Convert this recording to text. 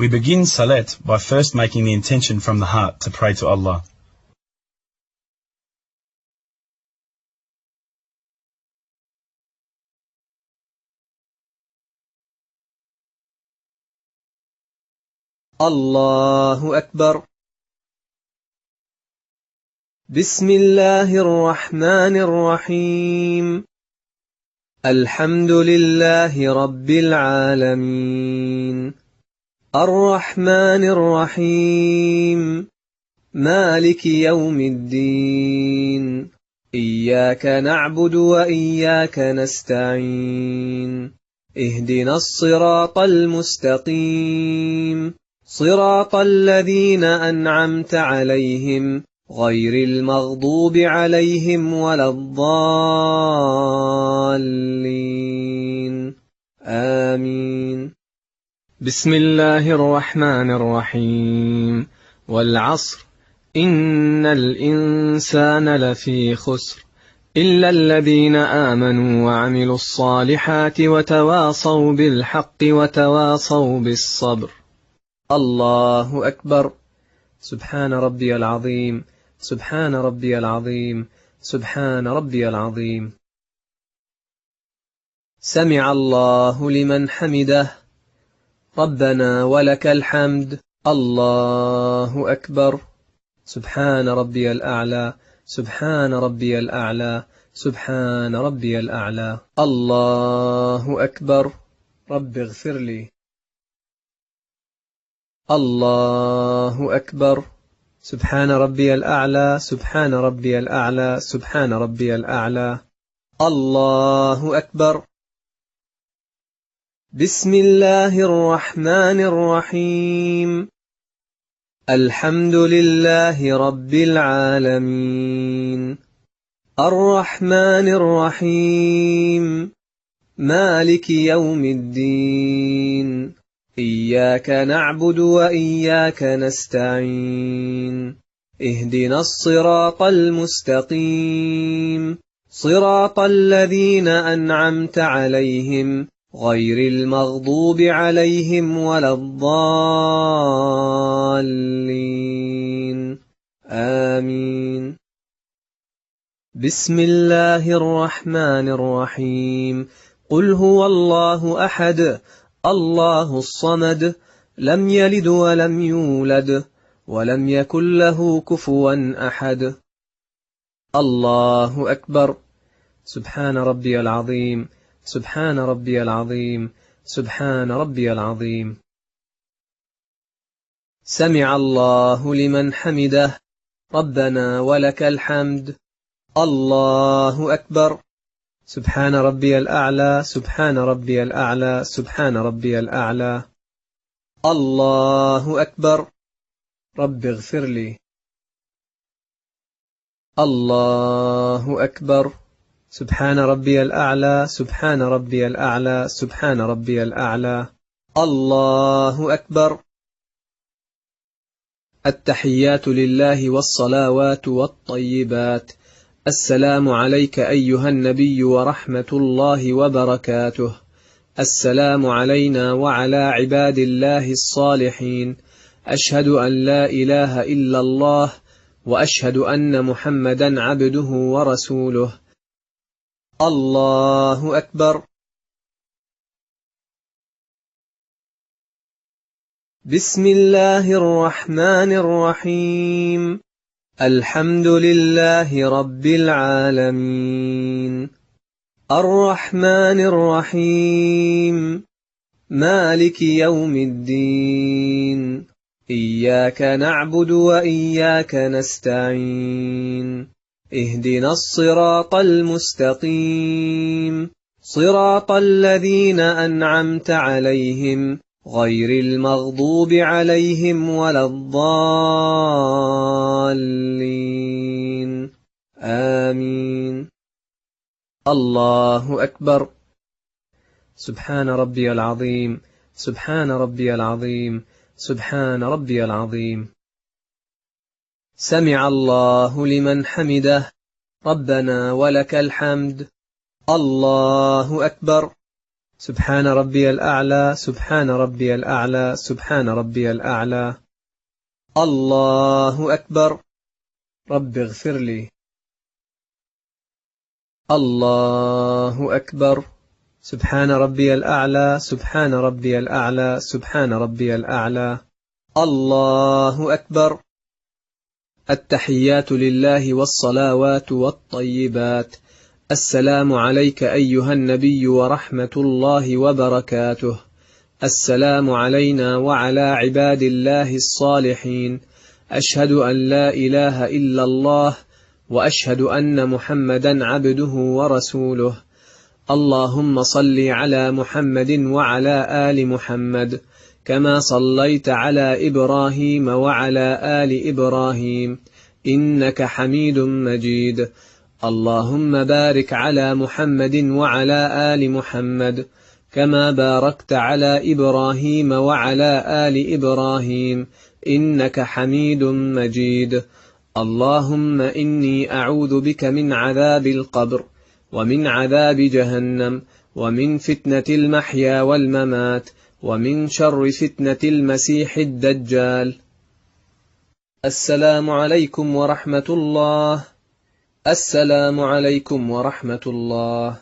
We begin Salat by first making the intention from the heart to pray to Allah. الله أكبر. بسم الله الرحمن الرحيم. الحمد لله رب العالمين، الرحمن الرحيم، مالك يوم الدين، إياك نعبد وإياك نستعين، اهدنا الصراط المستقيم، صراط الذين أنعمت عليهم غير المغضوب عليهم ولا الضالين، آمين. بسم الله الرحمن الرحيم. والعصر إن الإنسان لفي خسر إلا الذين آمنوا وعملوا الصالحات وتواصوا بالحق وتواصوا بالصبر. الله أكبر. سبحان ربي العظيم، سبحان ربي العظيم، سبحان ربي العظيم. سمع الله لمن حمده، ربنا ولك الحمد. الله أكبر. سبحان ربي الأعلى، سبحان ربي الأعلى، سبحان ربي الأعلى. الله أكبر. رب اغفر لي. الله أكبر. سبحان ربي الأعلى، سبحان ربي الأعلى، سبحان ربي الأعلى. الله أكبر. بسم الله الرحمن الرحيم. الحمد لله رب العالمين، الرحمن الرحيم، مالك يوم الدين، إياك نعبد وإياك نستعين، اهدنا الصراط المستقيم، صراط الذين أنعمت عليهم غير المغضوب عليهم ولا الضالين، آمين. بسم الله الرحمن الرحيم. قل هو الله أحد، الله الصمد، لم يلد ولم يولد ولم يكن له كفوا أحد. الله أكبر. سبحان ربي العظيم، سبحان ربي العظيم، سبحان ربي العظيم. سمع الله لمن حمده، ربنا ولك الحمد. الله أكبر. سبحان ربي الأعلى، سبحان ربي الأعلى، سبحان ربي الأعلى. الله أكبر. رب اغفر لي. الله أكبر. سبحان ربي الأعلى، سبحان ربي الأعلى، سبحان ربي الأعلى. الله أكبر. التحيات لله والصلوات والطيبات. السلام عليك أيها النبي ورحمة الله وبركاته. السلام علينا وعلى عباد الله الصالحين. أشهد أن لا إله إلا الله وأشهد أن محمدا عبده ورسوله. الله أكبر. بسم الله الرحمن الرحيم. الحمد لله رب العالمين، الرحمن الرحيم، مالك يوم الدين، إياك نعبد وإياك نستعين، اهدنا الصراط المستقيم، صراط الذين أنعمت عليهم غير المغضوب عليهم ولا الضالين، آمين. الله أكبر. سبحان ربي العظيم، سبحان ربي العظيم، سبحان ربي العظيم. سمع الله لمن حمده، ربنا ولك الحمد. الله أكبر. سبحان ربي الأعلى سبحان ربي الأعلى سبحان ربي الأعلى. الله أكبر. رب اغفر لي. الله أكبر. سبحان ربي الأعلى سبحان ربي الأعلى سبحان ربي الأعلى. الله أكبر. التحيات لله والصلوات والطيبات. السلام عليك أيها النبي ورحمة الله وبركاته. السلام علينا وعلى عباد الله الصالحين. أشهد أن لا إله إلا الله وأشهد أن محمدا عبده ورسوله. اللهم صل على محمد وعلى آل محمد كما صليت على إبراهيم وعلى آل إبراهيم إنك حميد مجيد. اللهم بارك على محمد وعلى آل محمد كما باركت على إبراهيم وعلى آل إبراهيم إنك حميد مجيد. اللهم إني أعوذ بك من عذاب القبر ومن عذاب جهنم ومن فتنة المحيا والممات ومن شر فتنة المسيح الدجال. السلام عليكم ورحمة الله. السلام عليكم ورحمة الله.